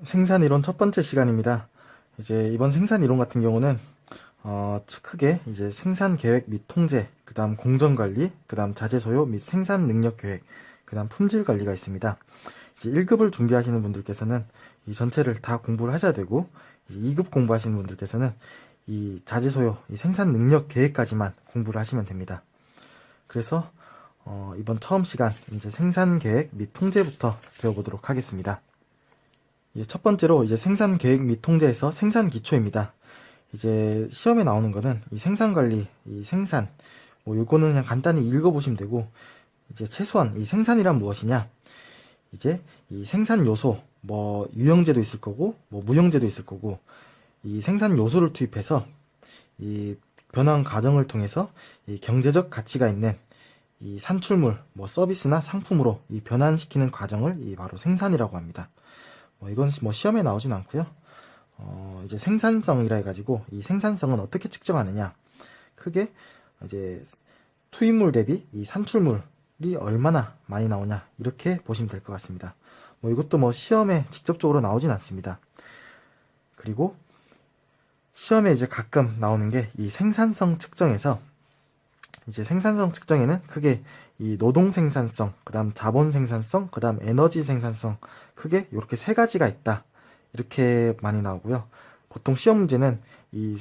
생산이론 첫 번째 시간입니다. 이제 이번 생산이론 같은 경우는 크게 이제 생산 계획 및 통제, 그 다음 공정 관리, 그 다음 자재 소요 및 생산 능력 계획, 그 다음 품질 관리가 있습니다. 이제 1급을 준비하시는 분들께서는 이 전체를 다 공부를 하셔야 되고, 2급 공부하시는 분들께서는 이 자재 소요, 이 생산 능력 계획까지만 공부를 하시면 됩니다. 그래서 이번 처음 시간 이제 생산 계획 및 통제부터 배워보도록 하겠습니다. 첫 번째로 이제 생산 계획 및 통제에서 생산 기초입니다. 이제 시험에 나오는 거는 이 생산 관리, 이 생산, 뭐 요거는 그냥 간단히 읽어보시면 되고, 이제 최소한 이 생산이란 무엇이냐? 이제 이 생산 요소, 뭐 유형제도 있을 거고, 뭐 무형제도 있을 거고, 이 생산 요소를 투입해서 이 변환 과정을 통해서 이 경제적 가치가 있는 이 산출물, 뭐 서비스나 상품으로 이 변환시키는 과정을 이 바로 생산이라고 합니다. 이건 뭐 시험에 나오진 않고요. 이제 생산성이라 해가지고 이 생산성은 어떻게 측정하느냐? 크게 이제 투입물 대비 이 산출물이 얼마나 많이 나오냐 이렇게 보시면 될 것 같습니다. 이것도 뭐 시험에 직접적으로 나오진 않습니다. 그리고 시험에 이제 가끔 나오는 게 이 생산성 측정에서 이제 생산성 측정에는 크게 이 노동 생산성, 그 다음 자본 생산성, 그 다음 에너지 생산성, 크게 이렇게 세 가지가 있다. 이렇게 많이 나오고요. 보통 시험 문제는 이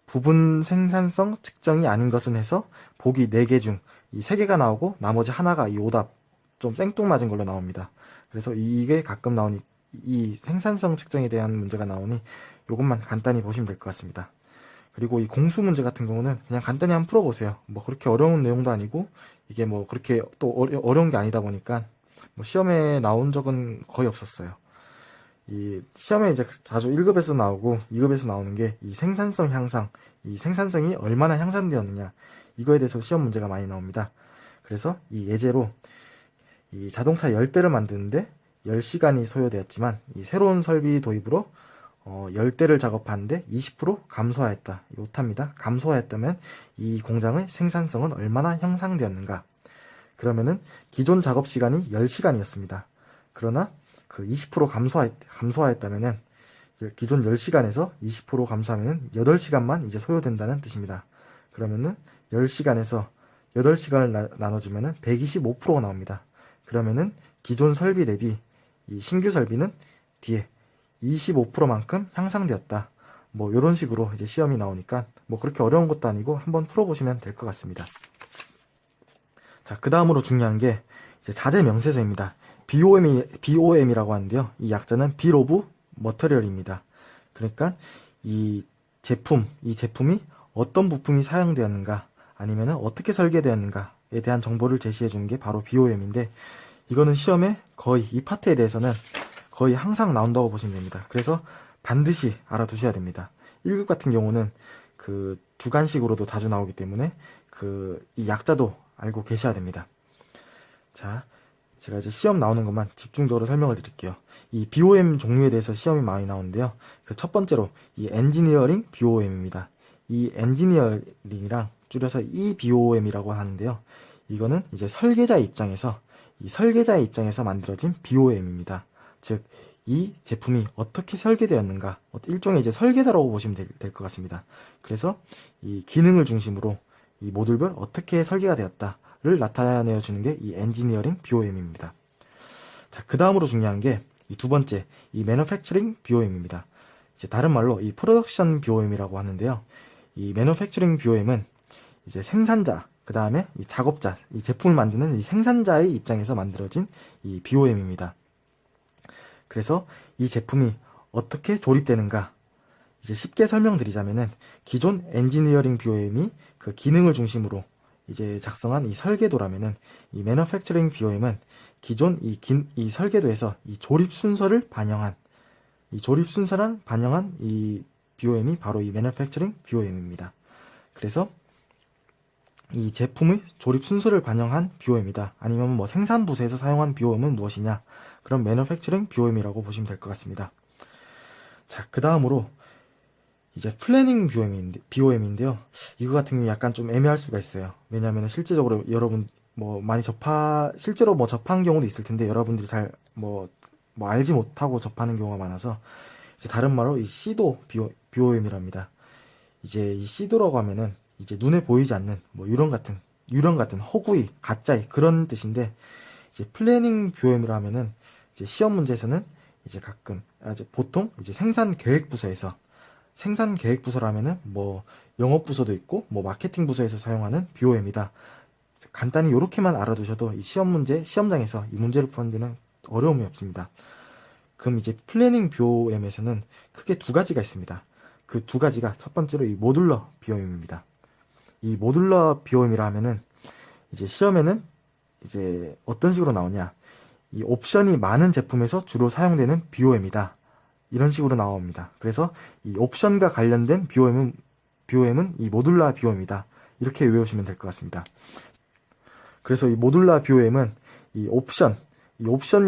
부분 생산성 측정이 아닌 것은 해서 보기 4개 중 이 3개가 나오고 나머지 하나가 이 오답 좀 생뚱맞은 걸로 나옵니다. 그래서 이게 가끔 나오니 이 생산성 측정에 대한 문제가 나오니 이것만 간단히 보시면 될 것 같습니다. 그리고 이 공수 문제 같은 경우는 그냥 간단히 한번 풀어보세요. 뭐 그렇게 어려운 내용도 아니고 이게 뭐 그렇게 또 어려운 게 아니다 보니까 뭐 시험에 나온 적은 거의 없었어요. 이 시험에 이제 자주 1급에서 나오고 2급에서 나오는 게 이 생산성 향상, 이 생산성이 얼마나 향상되었느냐 이거에 대해서 시험 문제가 많이 나옵니다. 그래서 이 예제로 이 자동차 10대를 만드는데 10시간이 소요되었지만 이 새로운 설비 도입으로 10대를 작업하는데 20% 감소하였다. 이 오타입니다. 감소하였다면 이 공장의 생산성은 얼마나 향상되었는가? 그러면은 기존 작업 시간이 10시간이었습니다. 그러나 그 20% 감소하였다면은 기존 10시간에서 20% 감소하면은 8시간만 이제 소요된다는 뜻입니다. 그러면은 10시간에서 8시간을 나눠주면은 125%가 나옵니다. 그러면은 기존 설비 대비 이 신규 설비는 뒤에 25%만큼 향상되었다. 뭐 이런 식으로 이제 시험이 나오니까 뭐 그렇게 어려운 것도 아니고 한번 풀어보시면 될 것 같습니다. 자, 그 다음으로 중요한 게 이제 자재 명세서입니다. BOM이라고 하는데요. 이 약자는 Bill of Material입니다. 그러니까 이 제품이 어떤 부품이 사용되었는가 아니면 어떻게 설계되었는가에 대한 정보를 제시해 주는 게 바로 BOM인데 이거는 시험에 거의 이 파트에 대해서는 거의 항상 나온다고 보시면 됩니다. 그래서 반드시 알아두셔야 됩니다. 1급 같은 경우는 그 주관식으로도 자주 나오기 때문에 이 약자도 알고 계셔야 됩니다. 자, 제가 이제 시험 나오는 것만 집중적으로 설명을 드릴게요. 이 BOM 종류에 대해서 시험이 많이 나오는데요. 그 첫 번째로 이 엔지니어링 BOM입니다. 이 엔지니어링이랑 줄여서 EBOM이라고 하는데요. 이거는 이제 설계자의 입장에서 만들어진 BOM입니다. 즉, 이 제품이 어떻게 설계되었는가, 일종의 이제 설계다라고 보시면 될 것 같습니다. 그래서 이 기능을 중심으로 이 모듈별 어떻게 설계가 되었다를 나타내어 주는 게 이 엔지니어링 BOM입니다. 자, 그 다음으로 중요한 게 이 두 번째, 이 매니팩처링 BOM입니다. 이제 다른 말로 이 프로덕션 BOM이라고 하는데요. 이 매니팩처링 BOM은 이제 생산자, 그 다음에 이 작업자, 이 제품을 만드는 이 생산자의 입장에서 만들어진 이 BOM입니다. 그래서 이 제품이 어떻게 조립되는가 이제 쉽게 설명드리자면은 기존 엔지니어링 BOM이 그 기능을 중심으로 이제 작성한 이 설계도라면은 이 매니팩처링 BOM은 기존 이 설계도에서 이 조립 순서를 반영한 이 BOM이 바로 이 매니팩처링 BOM입니다. 그래서 이 제품의 조립 순서를 반영한 BOM이다. 아니면 뭐 생산 부서에서 사용한 BOM은 무엇이냐? 그럼 매니팩처링 BOM이라고 보시면 될 것 같습니다. 자, 그 다음으로 이제 플래닝 BOM인데요. 이거 같은 경우 약간 좀 애매할 수가 있어요. 왜냐하면 실제적으로 여러분 뭐 많이 실제로 뭐 접한 경우도 있을 텐데 여러분들이 잘 뭐 뭐 알지 못하고 접하는 경우가 많아서 이제 다른 말로 이 시도 BOM이랍니다. 이제 이 시도라고 하면은 이제 눈에 보이지 않는 뭐 유령 같은 허구의 가짜의 그런 뜻인데, 이제 플래닝 BOM이라 하면은 이제 시험 문제에서는 이제 가끔 이제 보통 이제 생산 계획 부서라면은 뭐 영업 부서도 있고 뭐 마케팅 부서에서 사용하는 BOM이다. 간단히 이렇게만 알아두셔도 이 시험 문제 시험장에서 이 문제를 푸는 데는 어려움이 없습니다. 그럼 이제 플래닝 BOM에서는 크게 두 가지가 있습니다. 그 두 가지가 첫 번째로 이 모듈러 BOM입니다. 이 모듈러 BOM이라 하면은 이제 시험에는 이제 어떤 식으로 나오냐, 이 옵션이 많은 제품에서 주로 사용되는 BOM이다, 이런 식으로 나옵니다. 그래서 이 옵션과 관련된 BOM은 이 모듈러 BOM이다, 이렇게 외우시면 될 것 같습니다. 그래서 이 모듈러 BOM은 이 옵션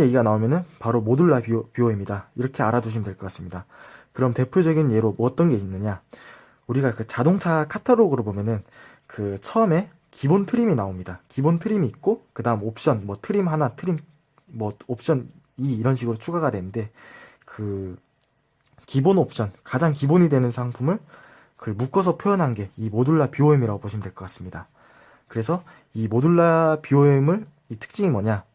얘기가 나오면은 바로 모듈러 BOM이다, 이렇게 알아두시면 될 것 같습니다. 그럼 대표적인 예로 뭐 어떤 게 있느냐, 우리가 그 자동차 카탈로그로 보면은 그 처음에 기본 트림이 나옵니다. 기본 트림이 있고 그 다음 옵션, 뭐 트림 하나, 트림 뭐 옵션 2 이런 식으로 추가가 되는데, 그 기본 옵션, 가장 기본이 되는 상품을 그걸 묶어서 표현한 게 이 모듈러 BOM이라고 보시면 될 것 같습니다. 그래서 이 모듈러 BOM을 이 특징이 뭐냐,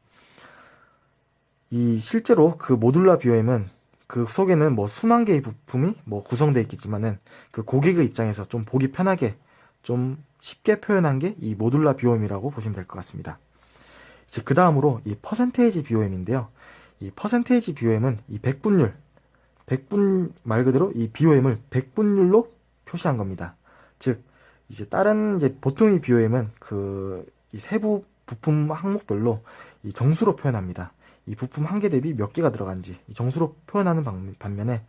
이 실제로 그 모듈러 BOM은 그 속에는 뭐 수만 개의 부품이 뭐 구성되어 있겠지만은 그 고객의 입장에서 좀 보기 편하게 좀 쉽게 표현한 게 이 모듈러 BOM이라고 보시면 될 것 같습니다. 이제 그 다음으로 이 퍼센테이지 BOM인데요. 이 퍼센테이지 BOM은 이 백분 말 그대로 이 BOM을 백분율로 표시한 겁니다. 즉 이제 다른 이제 보통 이 BOM은 그 이 세부 부품 항목별로 이 정수로 표현합니다. 이 부품 한 개 대비 몇 개가 들어간지 이 정수로 표현하는 반면에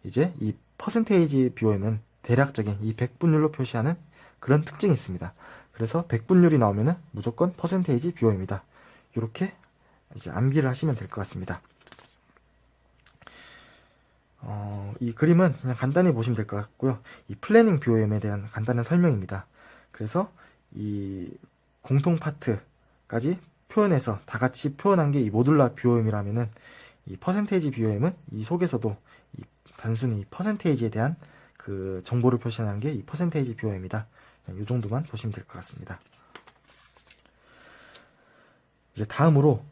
이제 이 퍼센테이지 BOM은 대략적인 이 백분율로 표시하는 그런 특징이 있습니다. 그래서 백분율이 나오면은 무조건 퍼센테이지 BOM이다, 이렇게 이제 암기를 하시면 될 것 같습니다. 이 그림은 그냥 간단히 보시면 될 것 같고요. 이 플래닝 BOM에 대한 간단한 설명입니다. 그래서 이 공통 파트까지 표현해서 다 같이 표현한 게 이 모듈러 BOM이라면은, 이 퍼센테이지 BOM은 이 속에서도 이 단순히 퍼센테이지에 대한 그 정보를 표시하는 게 이 퍼센테이지 BOM이다. 이 정도만 보시면 될 것 같습니다. 이제 다음으로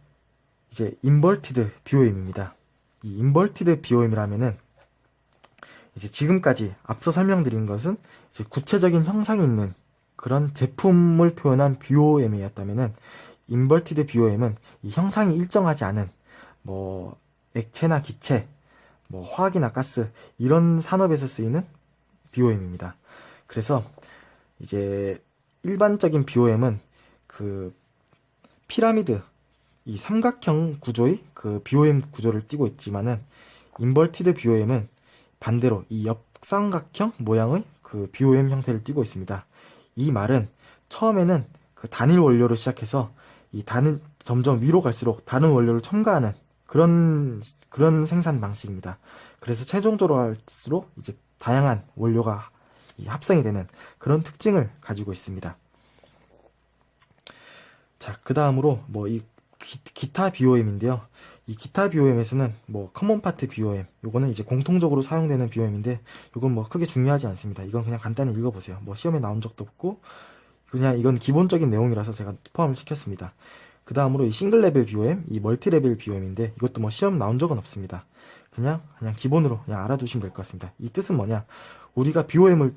이제 인버티드 BOM입니다. 이 인버티드 BOM이라면은 이제 지금까지 앞서 설명드린 것은 이제 구체적인 형상이 있는 그런 제품을 표현한 BOM이었다면은, 인버티드 BOM은 이 형상이 일정하지 않은 뭐 액체나 기체, 뭐 화학이나 가스 이런 산업에서 쓰이는 BOM입니다. 그래서 이제 일반적인 BOM은 그 피라미드, 이 삼각형 구조의 그 BOM 구조를 띠고 있지만은, 인버티드 BOM은 반대로 이 역삼각형 모양의 그 BOM 형태를 띠고 있습니다. 이 말은 처음에는 그 단일 원료로 시작해서 이 점점 위로 갈수록 다른 원료를 첨가하는 그런 생산 방식입니다. 그래서 최종적으로 할수록 이제 다양한 원료가 합성이 되는 그런 특징을 가지고 있습니다. 자, 그 다음으로 뭐 이 기타 BOM인데요. 이 기타 BOM에서는 뭐 커먼 파트 BOM, 요거는 이제 공통적으로 사용되는 BOM인데, 요건 뭐 크게 중요하지 않습니다. 이건 그냥 간단히 읽어보세요. 뭐 시험에 나온 적도 없고 그냥 이건 기본적인 내용이라서 제가 포함을 시켰습니다. 그 다음으로 이 싱글 레벨 BOM, 이 멀티 레벨 BOM인데, 이것도 뭐 시험 나온 적은 없습니다. 그냥 기본으로 그냥 알아두시면 될 것 같습니다. 이 뜻은 뭐냐, 우리가 BOM을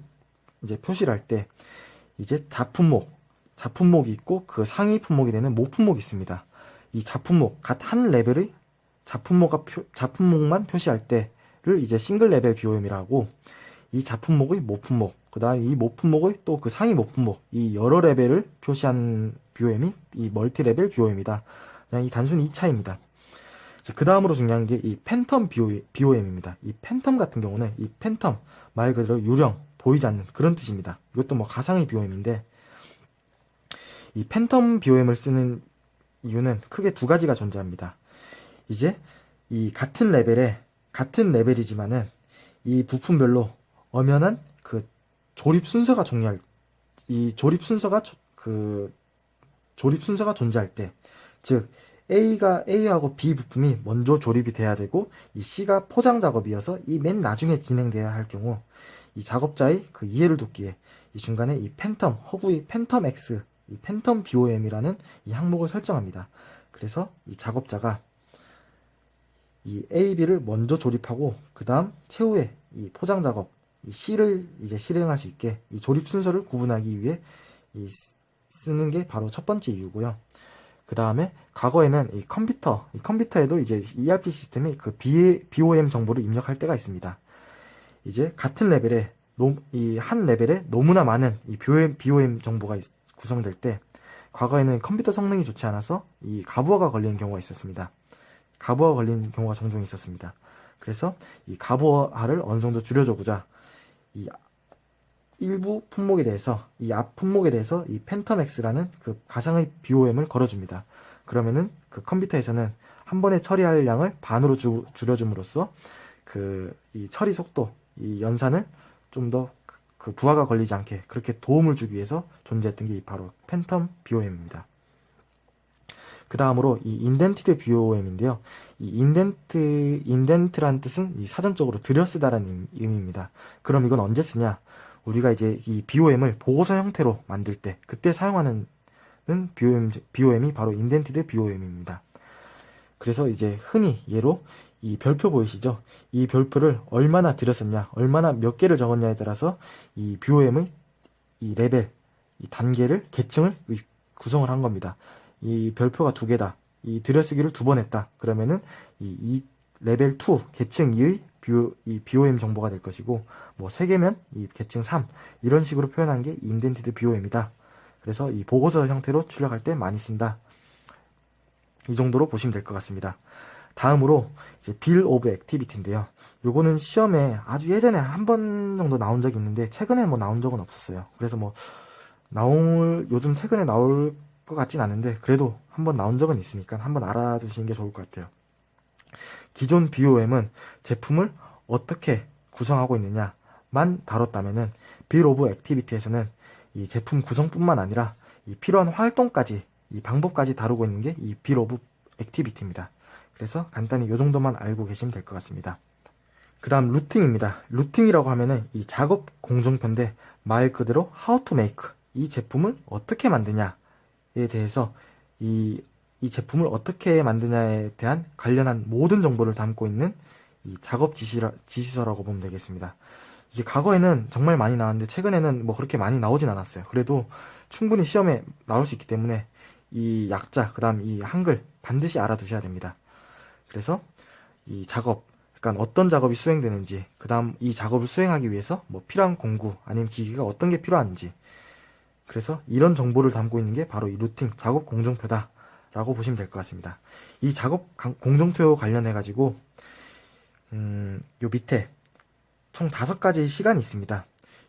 이제 표시를 할 때 이제 자품목이 있고 그 상위 품목이 되는 모품목이 있습니다. 이 자품목, 각 한 레벨의 자품목만 표시할 때를 이제 싱글 레벨 BOM이라고, 이 자품목의 모품목, 그 다음 이 모품목의 또 그 상위 모품목, 이 여러 레벨을 표시한 BOM이 이 멀티 레벨 BOM이다. 그냥 이 단순히 이 차이입니다. 그 다음으로 중요한 게 이 팬텀 BOM입니다. 이 팬텀 같은 경우는 이 팬텀 말 그대로 유령, 보이지 않는 그런 뜻입니다. 이것도 뭐 가상의 BOM인데, 이 팬텀 BOM을 쓰는 이유는 크게 두 가지가 존재합니다. 이제 이 같은 레벨이지만은 이 부품별로 엄연한 그 조립 순서가 존재할 때, 즉 A하고 B 부품이 먼저 조립이 돼야 되고, 이 C가 포장 작업이어서 이 맨 나중에 진행돼야 할 경우, 이 작업자의 그 이해를 돕기 위해 이 중간에 이 팬텀, 허구의 팬텀 X, 이 팬텀 BOM이라는 이 항목을 설정합니다. 그래서 이 작업자가 이 A, B를 먼저 조립하고, 그 다음 최후에 이 포장 작업, 이 C를 이제 실행할 수 있게 이 조립 순서를 구분하기 위해 쓰는 게 바로 첫 번째 이유고요. 그 다음에 과거에는 이 컴퓨터에도 이제 ERP 시스템이 그 BOM 정보를 입력할 때가 있습니다. 이제 같은 레벨에 이 한 레벨에 너무나 많은 이 BOM 정보가 구성될 때, 과거에는 컴퓨터 성능이 좋지 않아서 이 가부화가 걸리는 경우가 있었습니다. 가부화 걸리는 경우가 종종 있었습니다. 그래서 이 가부화를 어느 정도 줄여주고자 이 일부 품목에 대해서, 이 앞 품목에 대해서 이 팬텀X라는 그 가상의 BOM을 걸어줍니다. 그러면은 그 컴퓨터에서는 한 번에 처리할 양을 반으로 줄여줌으로써 이 처리 속도, 이 연산을 좀 더 그 부하가 걸리지 않게 그렇게 도움을 주기 위해서 존재했던 게 바로 팬텀 BOM입니다. 그 다음으로 이 인덴티드 BOM인데요. 이 인덴트란 뜻은 이 사전적으로 들여쓰다라는 의미입니다. 그럼 이건 언제 쓰냐? 우리가 이제 이 BOM을 보고서 형태로 만들 때, 그때 사용하는 BOM이 바로 인덴티드 BOM입니다. 그래서 이제 흔히 예로 이 별표 보이시죠? 이 별표를 얼마나 들였었냐, 얼마나 몇 개를 적었냐에 따라서 이 BOM의 이 레벨, 이 단계를, 계층을 구성을 한 겁니다. 이 별표가 2개다. 이 들여쓰기를 2번 했다. 그러면은 이 레벨 2, 계층 2의 이 BOM 정보가 될 것이고, 뭐 3개면 이 계층 3, 이런 식으로 표현한 게 인덴티드 BOM이다. 그래서 이 보고서 형태로 출력할 때 많이 쓴다. 이 정도로 보시면 될 것 같습니다. 다음으로 이제 Bill of Activity인데요. 요거는 시험에 아주 예전에 한 번 정도 나온 적이 있는데, 최근에 뭐 나온 적은 없었어요. 그래서 뭐 요즘 최근에 나올 것 같진 않은데, 그래도 한번 나온 적은 있으니까 한번 알아두시는 게 좋을 것 같아요. 기존 BOM은 제품을 어떻게 구성하고 있느냐만 다뤘다면은, Bill of Activity에서는 이 제품 구성뿐만 아니라 이 필요한 활동까지, 이 방법까지 다루고 있는 게 이 Bill of Activity입니다. 그래서 간단히 이 정도만 알고 계시면 될 것 같습니다. 그 다음 루팅입니다. 루팅이라고 하면은 이 작업 공정표인데, 말 그대로 how to make, 이 제품을 어떻게 만드냐에 대해서 이 제품을 어떻게 만드냐에 대한 관련한 모든 정보를 담고 있는 이 작업 지시서라고 보면 되겠습니다. 이제 과거에는 정말 많이 나왔는데, 최근에는 뭐 그렇게 많이 나오진 않았어요. 그래도 충분히 시험에 나올 수 있기 때문에 이 약자, 그 다음 이 한글 반드시 알아두셔야 됩니다. 그래서 이 작업, 그러니까 어떤 작업이 수행되는지, 그 다음 이 작업을 수행하기 위해서 뭐 필요한 공구 아니면 기기가 어떤 게 필요한지, 그래서 이런 정보를 담고 있는 게 바로 이 루팅, 작업 공정표다 라고 보시면 될 것 같습니다. 이 작업 공정표 관련해 가지고 요 밑에 총 5가지 시간이 있습니다.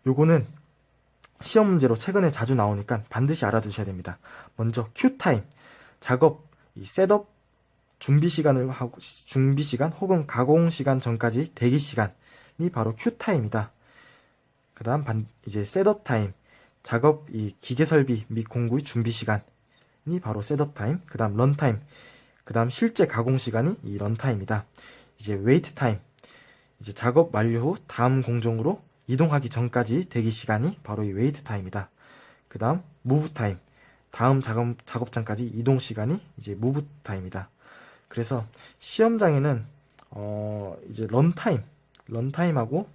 요거는 시험 문제로 최근에 자주 나오니까 반드시 알아두셔야 됩니다. 먼저 큐타임, 작업 이 셋업 준비 시간 혹은 가공 시간 전까지 대기 시간이 바로 큐타임이다. 그 다음 이제 셋업 타임, 작업 이 기계 설비 및 공구의 준비 시간이 바로 셋업 타임. 그 다음 런타임, 그 다음 실제 가공 시간이 이 런타임이다. 이제 웨이트 타임, 이제 작업 완료 후 다음 공정으로 이동하기 전까지 대기 시간이 바로 이 웨이트 타임이다. 그 다음 무브 타임, 다음 작업장까지 이동 시간이 이제 무브 타임이다. 그래서 시험장에는 이제 런타임하고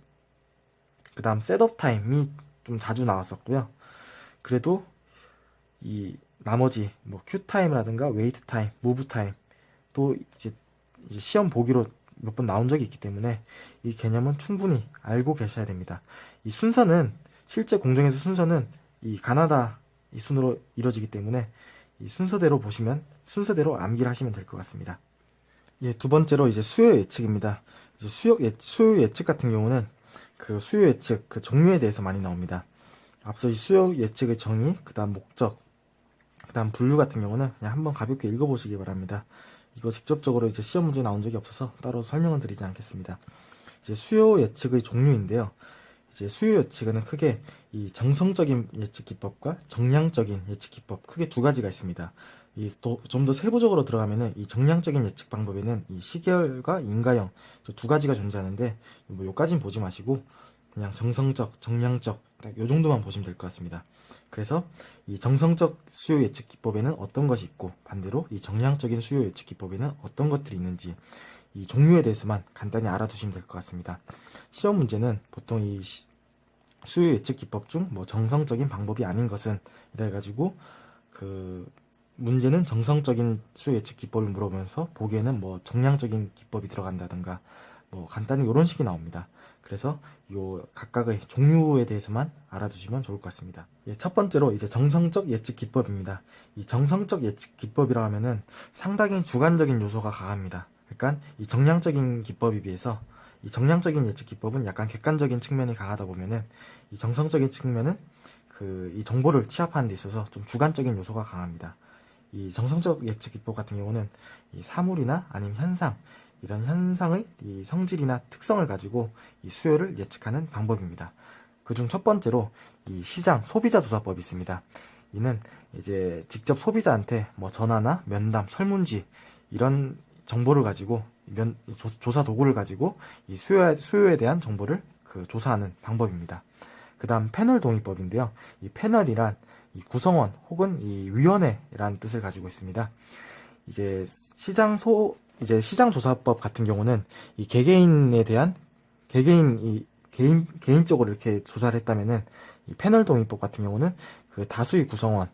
그 다음 셋업 타임이 좀 자주 나왔었고요. 그래도 이 나머지 뭐 큐타임이라든가 웨이트 타임, 무브 타임 또 이제 시험 보기로 몇 번 나온 적이 있기 때문에 이 개념은 충분히 알고 계셔야 됩니다. 이 순서는 실제 공정에서 순서는 이 가나다 이 순으로 이루어지기 때문에 이 순서대로 순서대로 암기를 하시면 될 것 같습니다. 예, 두 번째로 이제 수요 예측입니다. 이제 수요 예측 같은 경우는 그 수요 예측 그 종류에 대해서 많이 나옵니다. 앞서 이 수요 예측의 정의, 그 다음 목적, 그 다음 분류 같은 경우는 그냥 한번 가볍게 읽어보시기 바랍니다. 이거 직접적으로 이제 시험 문제 나온 적이 없어서 따로 설명은 드리지 않겠습니다. 이제 수요 예측의 종류인데요. 이제 수요 예측은 크게 이 정성적인 예측 기법과 정량적인 예측 기법, 크게 2가지가 있습니다. 좀 더 세부적으로 들어가면은 이 정량적인 예측 방법에는 이 시계열과 인가형 두 가지가 존재하는데 뭐 요까진 보지 마시고 그냥 정성적, 정량적 딱 요 정도만 보시면 될 것 같습니다. 그래서 이 정성적 수요 예측 기법에는 어떤 것이 있고 반대로 이 정량적인 수요 예측 기법에는 어떤 것들이 있는지 이 종류에 대해서만 간단히 알아두시면 될 것 같습니다. 시험 문제는 보통 이 수요 예측 기법 중 뭐 정성적인 방법이 아닌 것은 이래가지고 그 문제는 정성적인 수요 예측 기법을 물어보면서 보기에는 뭐 정량적인 기법이 들어간다든가 뭐 간단히 이런 식이 나옵니다. 그래서 요 각각의 종류에 대해서만 알아두시면 좋을 것 같습니다. 예, 첫 번째로 이제 정성적 예측 기법입니다. 이 정성적 예측 기법이라 하면은 상당히 주관적인 요소가 강합니다. 그러니까 이 정량적인 기법에 비해서 이 정량적인 예측 기법은 약간 객관적인 측면이 강하다 보면은 이 정성적인 측면은 이 정보를 취합하는 데 있어서 좀 주관적인 요소가 강합니다. 이 정성적 예측 기법 같은 경우는 이 사물이나 아니면 현상, 이런 현상의 이 성질이나 특성을 가지고 이 수요를 예측하는 방법입니다. 그중 첫 번째로 이 시장 소비자 조사법이 있습니다. 이는 이제 직접 소비자한테 뭐 전화나 면담, 설문지 이런 정보를 가지고 조사 도구를 가지고 이 수요에 대한 정보를 조사하는 방법입니다. 그 다음 패널 동의법인데요. 이 패널이란 이 구성원 혹은 이 위원회라는 뜻을 가지고 있습니다. 이제 시장 조사법 같은 경우는 이 개개인에 대한 개인적으로 이렇게 조사를 했다면은 이 패널 동의법 같은 경우는 그 다수의 구성원,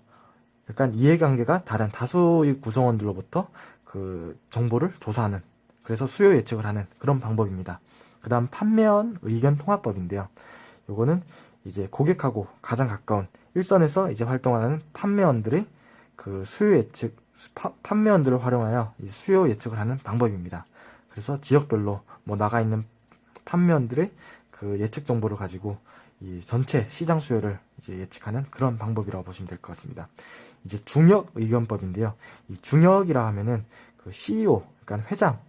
그러니까 이해관계가 다른 다수의 구성원들로부터 그 정보를 조사하는, 그래서 수요 예측을 하는 그런 방법입니다. 그 다음 판매원 의견 통합법인데요. 요거는 이제 고객하고 가장 가까운 일선에서 이제 활동하는 판매원들의 그 수요 예측, 판매원들을 활용하여 이 수요 예측을 하는 방법입니다. 그래서 지역별로 뭐 나가 있는 판매원들의 그 예측 정보를 가지고 이 전체 시장 수요를 이제 예측하는 그런 방법이라고 보시면 될 것 같습니다. 이제 중역 의견법인데요. 이 중역이라 하면은 그 CEO, 그러니까 회장,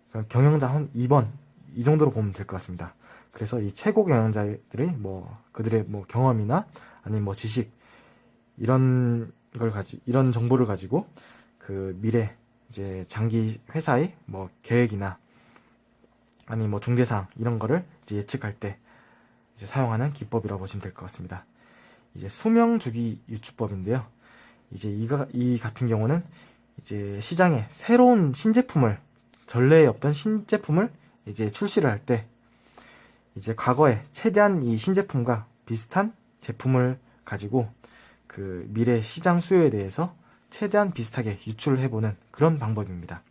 그러니까 경영자 한 2번 이 정도로 보면 될 것 같습니다. 그래서 이 최고 경영자들의 뭐 그들의 뭐 경험이나 아니면 뭐 지식 이런 정보를 가지고 그 미래 이제 장기 회사의 뭐 계획이나 아니 뭐 중대사항 이런 거를 이제 예측할 때 이제 사용하는 기법이라고 보시면 될 것 같습니다. 이제 수명 주기 유추법인데요. 이제 이 같은 경우는 이제 시장에 새로운 신제품을 전례에 없던 신제품을 이제 출시를 할 때 이제 과거에 최대한 이 신제품과 비슷한 제품을 가지고 그 미래 시장 수요에 대해서 최대한 비슷하게 유출을 해보는 그런 방법입니다.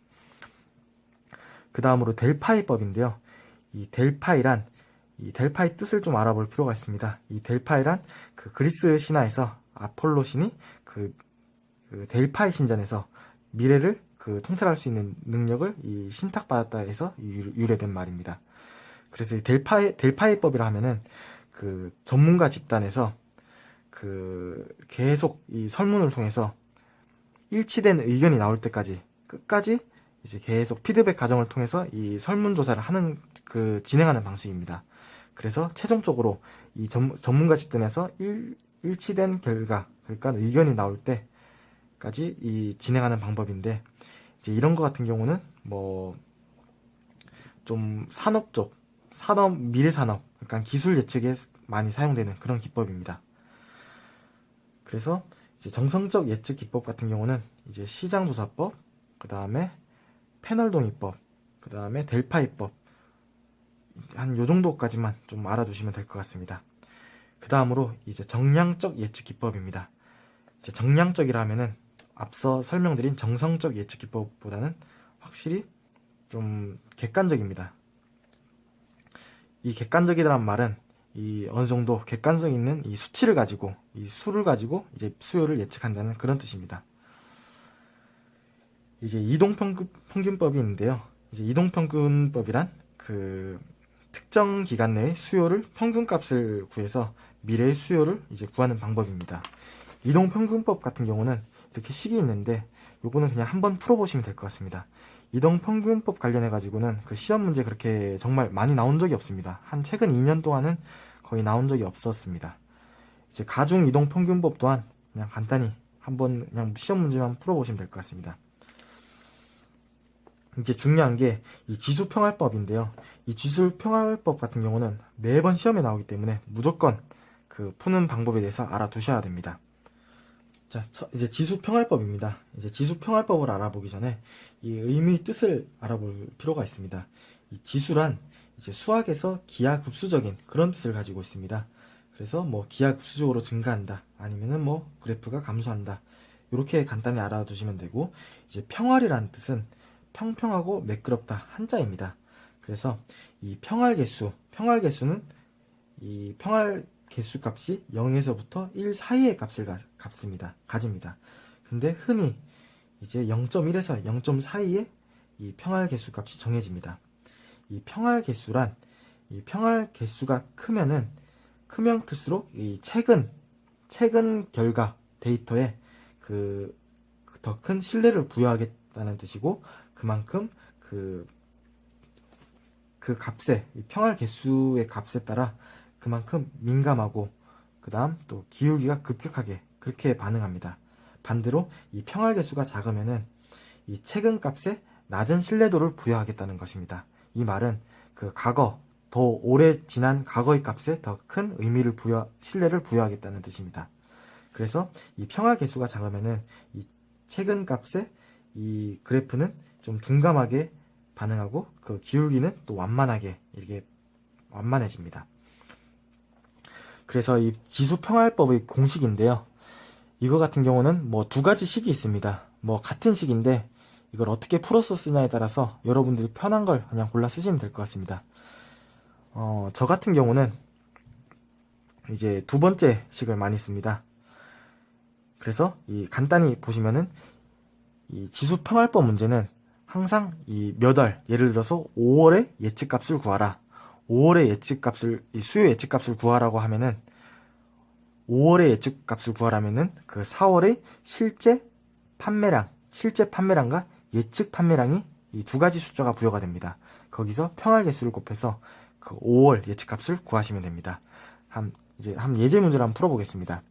그 다음으로 델파이법인데요. 이 델파이란 이 델파이 뜻을 좀 알아볼 필요가 있습니다. 이 델파이란 그 그리스 신화에서 아폴로 신이 그 델파이 신전에서 미래를 통찰할 수 있는 능력을 이 신탁받았다 해서 유래된 말입니다. 그래서 이 델파이법이라 하면은 그 전문가 집단에서 계속 이 설문을 통해서 일치된 의견이 나올 때까지 끝까지 이제 계속 피드백 과정을 통해서 이 설문조사를 진행하는 방식입니다. 그래서 최종적으로 이 전문가 집단에서 일치된 결과, 그러니까 의견이 나올 때까지 진행하는 방법인데, 이제 이런 거 같은 경우는 뭐 좀 미래 산업, 그러니까 기술 예측에 많이 사용되는 그런 기법입니다. 그래서 이제 정성적 예측 기법 같은 경우는 이제 시장조사법, 그 다음에 패널 동의법, 그 다음에 델파이법, 한 요 정도까지만 좀 알아두시면 될 것 같습니다. 그 다음으로 이제 정량적 예측 기법입니다. 이제 정량적이라 하면은 앞서 설명드린 정성적 예측 기법보다는 확실히 좀 객관적입니다. 이 객관적이라는 말은 이 어느 정도 객관성 있는 이 수치를 가지고, 이 수를 가지고 이제 수요를 예측한다는 그런 뜻입니다. 이제 이동평균법이 있는데요. 이제 이동평균법이란 특정 기간 내의 수요를 평균값을 구해서 미래의 수요를 이제 구하는 방법입니다. 이동평균법 같은 경우는 이렇게 식이 있는데 요거는 그냥 한번 풀어보시면 될 것 같습니다. 이동평균법 관련해 가지고는 그 시험 문제 그렇게 정말 많이 나온 적이 없습니다. 한 최근 2년 동안은 거의 나온 적이 없었습니다. 이제 가중 이동평균법 또한 그냥 간단히 한번 그냥 시험 문제만 풀어보시면 될 것 같습니다. 이제 중요한 게 이 지수평활법인데요. 이 지수평활법 같은 경우는 매번 시험에 나오기 때문에 무조건 그 푸는 방법에 대해서 알아두셔야 됩니다. 자, 이제 지수평활법입니다. 이제 지수평활법을 알아보기 전에 이 의미의 뜻을 알아볼 필요가 있습니다. 이 지수란 이제 수학에서 기하급수적인 그런 뜻을 가지고 있습니다. 그래서 뭐 기하급수적으로 증가한다, 아니면은 뭐 그래프가 감소한다, 이렇게 간단히 알아두시면 되고, 이제 평활이라는 뜻은 평평하고 매끄럽다 한자입니다. 그래서 이 평활계수는 이 평활 개수 값이 0에서부터 1 사이의 값을 가집니다. 근데 흔히 이제 0.1에서 0.4 사이에 이 평활 개수 값이 정해집니다. 이 평활 개수가 크면 클수록 이 최근 결과 데이터에 그 더 큰 신뢰를 부여하겠다는 뜻이고, 그만큼 그 값에, 이 평활 개수의 값에 따라 그만큼 민감하고, 그 다음 또 기울기가 급격하게 그렇게 반응합니다. 반대로 이 평활 개수가 작으면은 이 최근 값에 낮은 신뢰도를 부여하겠다는 것입니다. 이 말은 그 과거, 더 오래 지난 과거의 값에 더 큰 신뢰를 부여하겠다는 뜻입니다. 그래서 이 평활 개수가 작으면은 이 최근 값에 이 그래프는 좀 둔감하게 반응하고, 그 기울기는 또 완만하게 이렇게 완만해집니다. 그래서 이 지수평활법의 공식인데요. 이거 같은 경우는 뭐 두 가지 식이 있습니다. 뭐 같은 식인데 이걸 어떻게 풀어서 쓰냐에 따라서 여러분들이 편한 걸 그냥 골라 쓰시면 될 것 같습니다. 저 같은 경우는 이제 두 번째 식을 많이 씁니다. 그래서 이 간단히 보시면은 이 지수평활법 문제는 항상 이 몇 월, 예를 들어서 5월의 예측값을 구하라, 5월의 예측값을, 이 수요 예측값을 구하라고 하면은 5월의 예측값을 구하라면은 그 4월의 실제 판매량과 예측 판매량이 이 두 가지 숫자가 부여가 됩니다. 거기서 평활 개수를 곱해서 그 5월 예측값을 구하시면 됩니다. 이제 예제 문제를 한번 풀어보겠습니다.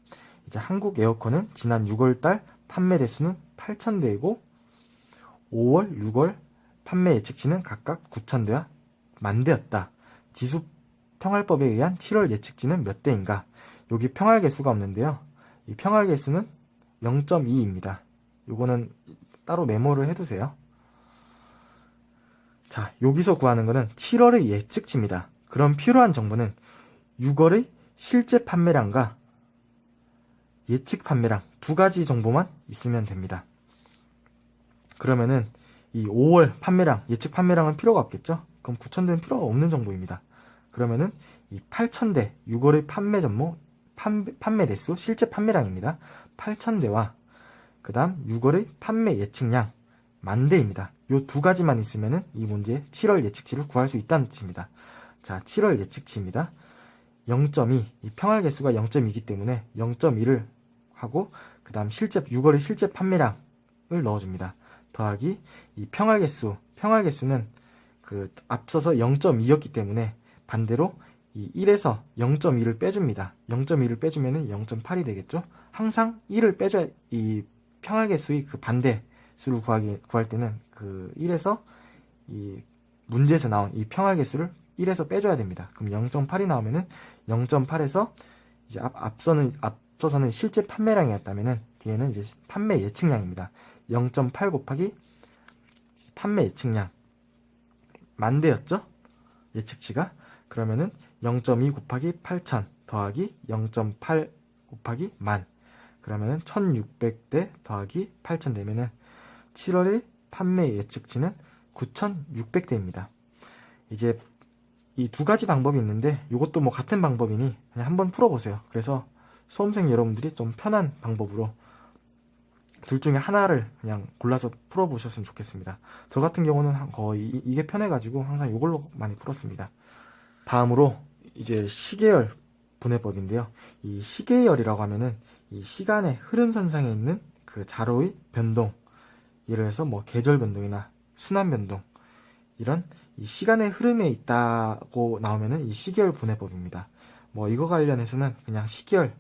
이제 한국 에어컨은 지난 6월달 판매 대수는 8,000대이고 5월, 6월 판매 예측치는 각각 9,000대와 10,000대였다. 지수 평활법에 의한 7월 예측치는 몇 대인가? 여기 평활 개수가 없는데요. 이 평활 개수는 0.2입니다. 요거는 따로 메모를 해두세요. 자, 여기서 구하는 거는 7월의 예측치입니다. 그럼 필요한 정보는 6월의 실제 판매량과 예측 판매량 두 가지 정보만 있으면 됩니다. 그러면은 이 5월 판매량, 예측 판매량은 필요가 없겠죠? 그럼 9,000대는 필요가 없는 정보입니다. 그러면은 이 8,000대, 6월의 판매 대수, 실제 판매량입니다. 8,000대와 그 다음 6월의 판매 예측량 10,000대입니다. 요 두 가지만 있으면은 이 문제의 7월 예측치를 구할 수 있다는 뜻입니다. 자, 7월 예측치입니다. 0.2, 이 평활 개수가 0.2이기 때문에 0.2를 하고, 그 다음 6월의 실제 판매량을 넣어줍니다. 더하기 이 평활 개수는 그 앞서서 0.2였기 때문에 반대로 이 1에서 0.2를 빼줍니다. 0.2를 빼주면은 0.8이 되겠죠? 항상 1을 빼줘야, 이 평활 개수의 그 반대 수를 구할 때는 그 1에서 이 문제에서 나온 이 평활 개수를 1에서 빼줘야 됩니다. 그럼 0.8이 나오면은 0.8에서 이제 앞서서는 실제 판매량이었다면은 뒤에는 이제 판매 예측량입니다. 0.8 곱하기 판매 예측량 10,000대였죠? 예측치가. 그러면은 0.2 곱하기 8,000 더하기 0.8 곱하기 10,000, 그러면은 1,600대 더하기 8,000대면은 7월의 판매 예측치는 9,600대입니다. 이제 이 두 가지 방법이 있는데 이것도 뭐 같은 방법이니 그냥 한번 풀어보세요. 그래서 수험생 여러분들이 좀 편한 방법으로 둘 중에 하나를 그냥 골라서 풀어보셨으면 좋겠습니다. 저 같은 경우는 거의 이게 편해가지고 항상 이걸로 많이 풀었습니다. 다음으로 이제 시계열 분해법인데요. 이 시계열이라고 하면은 이 시간의 흐름선상에 있는 그 자료의 변동, 예를 들어서 뭐 계절 변동이나 순환 변동, 이런 이 시간의 흐름에 있다고 나오면은 이 시계열 분해법입니다. 뭐 이거 관련해서는 그냥 시계열,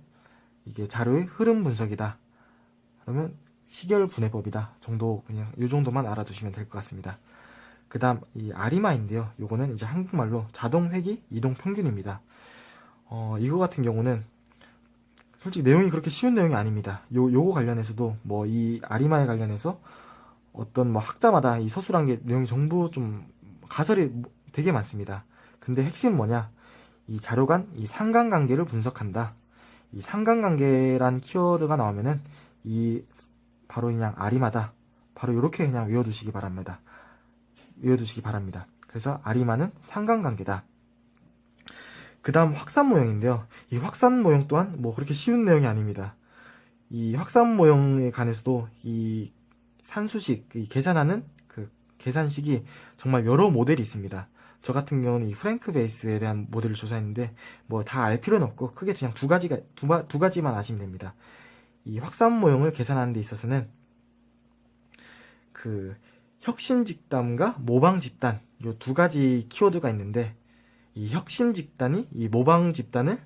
이게 자료의 흐름 분석이다 그러면 시결분해법이다 정도, 그냥 이 정도만 알아두시면 될 것 같습니다. 그 다음 이 아리마인데요. 요거는 이제 한국말로 자동회귀 이동평균입니다. 이거 같은 경우는 솔직히 내용이 그렇게 쉬운 내용이 아닙니다. 요거 관련해서도 뭐 이 아리마에 관련해서 어떤 뭐 학자마다 이 서술한 게 내용이 전부 좀 가설이 되게 많습니다. 근데 핵심은 뭐냐? 이 자료 간 이 상관관계를 분석한다. 이 상관관계란 키워드가 나오면은 이 바로 그냥 아리마다. 바로 이렇게 그냥 외워두시기 바랍니다. 그래서 아리마는 상관관계다. 그 다음 확산 모형인데요. 이 확산 모형 또한 뭐 그렇게 쉬운 내용이 아닙니다. 이 확산 모형에 관해서도 이 산수식, 이 계산하는 그 계산식이 정말 여러 모델이 있습니다. 저 같은 경우는 이 프랭크 베이스에 대한 모델을 조사했는데 뭐 다 알 필요는 없고 크게 그냥 두 가지만 아시면 됩니다. 이 확산 모형을 계산하는 데 있어서는 그 혁신 집단과 모방 집단 요 두 가지 키워드가 있는데, 이 혁신 집단이 이 모방 집단을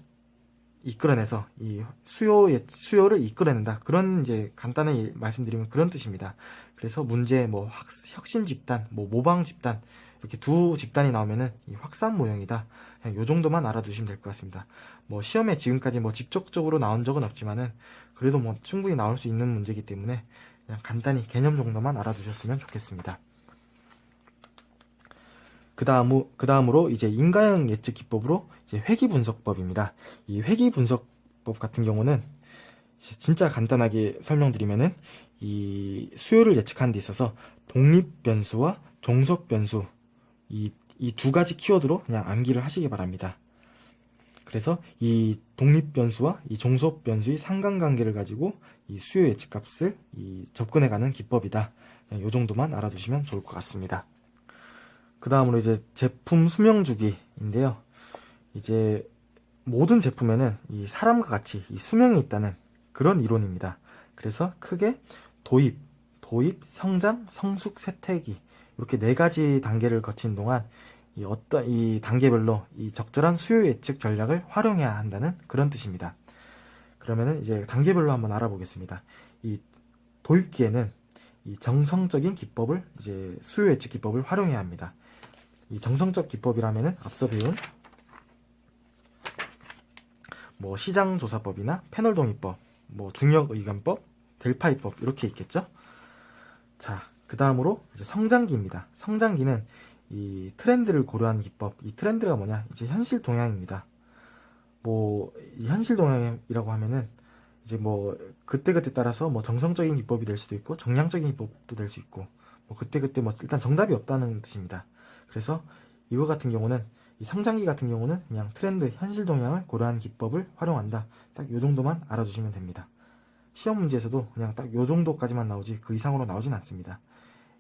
이끌어내서 이 수요를 이끌어낸다. 그런 이제 간단히 말씀드리면 그런 뜻입니다. 그래서 문제에 뭐 혁신 집단, 뭐 모방 집단 이렇게 두 집단이 나오면은 이 확산 모형이다. 그냥 요 정도만 알아두시면 될 것 같습니다. 뭐 시험에 지금까지 뭐 직접적으로 나온 적은 없지만은 그래도 뭐 충분히 나올 수 있는 문제이기 때문에 그냥 간단히 개념 정도만 알아두셨으면 좋겠습니다. 그 다음으로 이제 인가형 예측 기법으로 이제 회귀 분석법입니다. 이 회귀 분석법 같은 경우는 진짜 간단하게 설명드리면은 이 수요를 예측하는 데 있어서 독립 변수와 종속 변수 이 두 가지 키워드로 그냥 암기를 하시기 바랍니다. 그래서 이 독립 변수와 이 종속 변수의 상관관계를 가지고 이 수요 예측 값을 접근해가는 기법이다. 그냥 이 정도만 알아두시면 좋을 것 같습니다. 그 다음으로 이제 제품 수명 주기인데요. 이제 모든 제품에는 이 사람과 같이 이 수명이 있다는 그런 이론입니다. 그래서 크게 도입, 성장, 성숙, 쇠퇴기 이렇게 네 가지 단계를 거친 동안 이 단계별로 이 적절한 수요 예측 전략을 활용해야 한다는 그런 뜻입니다. 그러면은 이제 단계별로 한번 알아보겠습니다. 이 도입기에는 이 정성적인 기법을 이제 수요 예측 기법을 활용해야 합니다. 이 정성적 기법이라면은 앞서 배운 뭐 시장조사법이나 패널 동의법, 뭐 중력의견법, 델파이법 이렇게 있겠죠. 자, 그 다음으로 이제 성장기입니다. 성장기는 이 트렌드를 고려한 기법. 이 트렌드가 뭐냐? 이제 현실 동향입니다. 뭐 이 현실 동향이라고 하면은 이제 뭐 그때그때 따라서 뭐 정성적인 기법이 될 수도 있고 정량적인 기법도 될 수 있고 뭐 그때그때 뭐 일단 정답이 없다는 뜻입니다. 그래서 이거 같은 경우는 이 성장기 같은 경우는 그냥 트렌드, 현실 동향을 고려한 기법을 활용한다. 딱 요 정도만 알아주시면 됩니다. 시험 문제에서도 그냥 딱 요 정도까지만 나오지 그 이상으로 나오진 않습니다.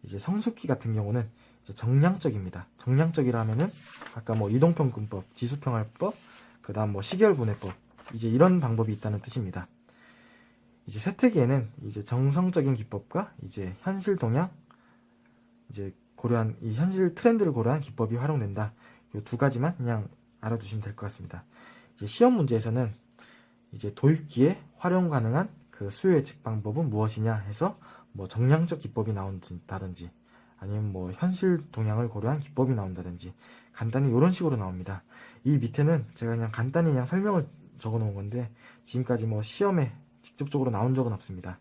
이제 성숙기 같은 경우는 이제 정량적입니다. 정량적이라면은 아까 뭐 이동평균법, 지수평할법, 그 다음 뭐 시결분해법 이제 이런 방법이 있다는 뜻입니다. 이제 쇠퇴기에는 이제 정성적인 기법과 이제 현실 동향, 이제 고려한 이 현실 트렌드를 고려한 기법이 활용된다. 이 두 가지만 그냥 알아두시면 될 것 같습니다. 이제 시험 문제에서는 이제 도입기에 활용 가능한 그 수요 예측 방법은 무엇이냐 해서 뭐 정량적 기법이 나온다든지 아니면 뭐 현실 동향을 고려한 기법이 나온다든지 간단히 이런 식으로 나옵니다. 이 밑에는 제가 그냥 간단히 그냥 설명을 적어 놓은 건데 지금까지 뭐 시험에 직접적으로 나온 적은 없습니다.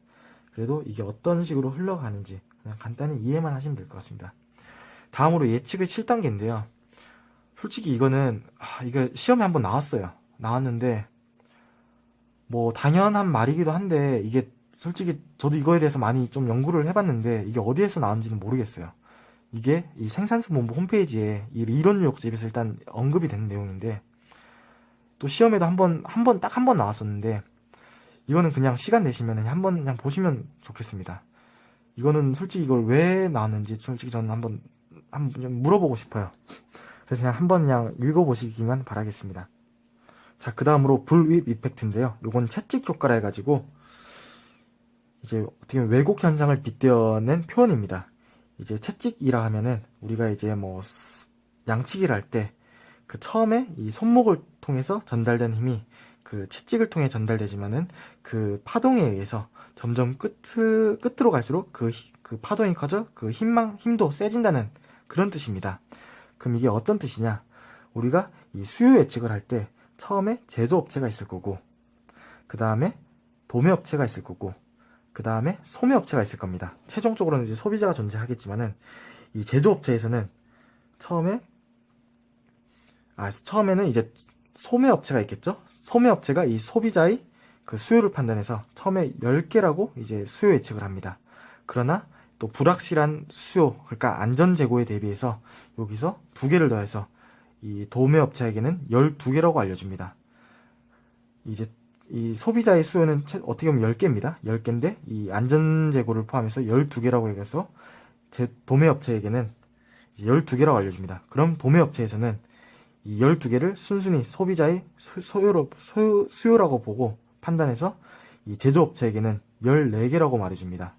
그래도 이게 어떤 식으로 흘러가는지 그냥 간단히 이해만 하시면 될 것 같습니다. 다음으로 예측의 7단계인데요. 솔직히 이거는 이거 시험에 한번 나왔는데 뭐 당연한 말이기도 한데 이게 솔직히 저도 이거에 대해서 많이 좀 연구를 해봤는데 이게 어디에서 나왔는지는 모르겠어요. 이게 이 생산수본부 홈페이지에 이 이론 요약집에서 일단 언급이 된 내용인데 또 시험에도 딱 한 번 나왔었는데 이거는 그냥 시간 내시면 한번 그냥 보시면 좋겠습니다. 이거는 솔직히 이걸 왜 나왔는지 솔직히 저는 한번 물어보고 싶어요. 그래서 그냥 한번 그냥 읽어보시기만 바라겠습니다. 자, 그 다음으로 불입 이펙트인데요. 요건 채찍 효과라 해가지고 이제 어떻게 보면 왜곡 현상을 빗대어낸 표현입니다. 이제 채찍이라 하면은 우리가 이제 뭐 양치기를 할 때 그 처음에 이 손목을 통해서 전달된 힘이 그 채찍을 통해 전달되지만은 그 파동에 의해서 점점 끝으로 갈수록 그 파동이 커져 그 힘도 세진다는 그런 뜻입니다. 그럼 이게 어떤 뜻이냐? 우리가 이 수요 예측을 할 때 처음에 제조업체가 있을 거고, 그 다음에 도매업체가 있을 거고, 그 다음에 소매업체가 있을 겁니다. 최종적으로는 이제 소비자가 존재하겠지만은, 이 제조업체에서는 처음에는 이제 소매업체가 있겠죠? 소매업체가 이 소비자의 그 수요를 판단해서 처음에 10개라고 이제 수요 예측을 합니다. 그러나 또 불확실한 수요, 그러니까 안전재고에 대비해서 여기서 2개를 더해서 이 도매업체에게는 12개라고 알려줍니다. 이제 이 소비자의 수요는 어떻게 보면 10개입니다. 10개인데 이 안전재고를 포함해서 12개라고 해서 도매업체에게는 이제 12개라고 알려줍니다. 그럼 도매업체에서는 이 12개를 순순히 소비자의 수요라고 보고 판단해서 이 제조업체에게는 14개라고 말해줍니다.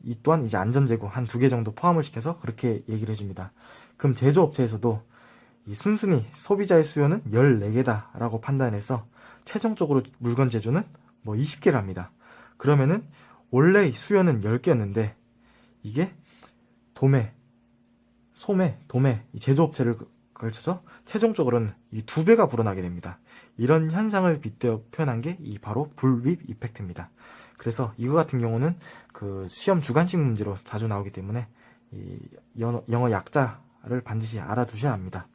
이 또한 이제 안전재고 한 2개 정도 포함을 시켜서 그렇게 얘기를 해줍니다. 그럼 제조업체에서도 이 순순히 소비자의 수요는 14개다 라고 판단해서 최종적으로 물건 제조는 뭐 20개를 합니다. 그러면은 원래 수요는 10개였는데 이게 도매, 소매, 도매, 이 제조업체를 걸쳐서 최종적으로는 이 2배가 불어나게 됩니다. 이런 현상을 빗대어 표현한 게 이 바로 불윕 이펙트입니다. 그래서 이거 같은 경우는 그 시험 주관식 문제로 자주 나오기 때문에 이 영어 약자를 반드시 알아두셔야 합니다.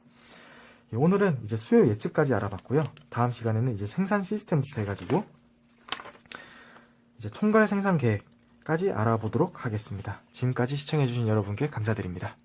오늘은 이제 수요 예측까지 알아봤고요. 다음 시간에는 이제 생산 시스템부터 해가지고 이제 총괄 생산 계획까지 알아보도록 하겠습니다. 지금까지 시청해주신 여러분께 감사드립니다.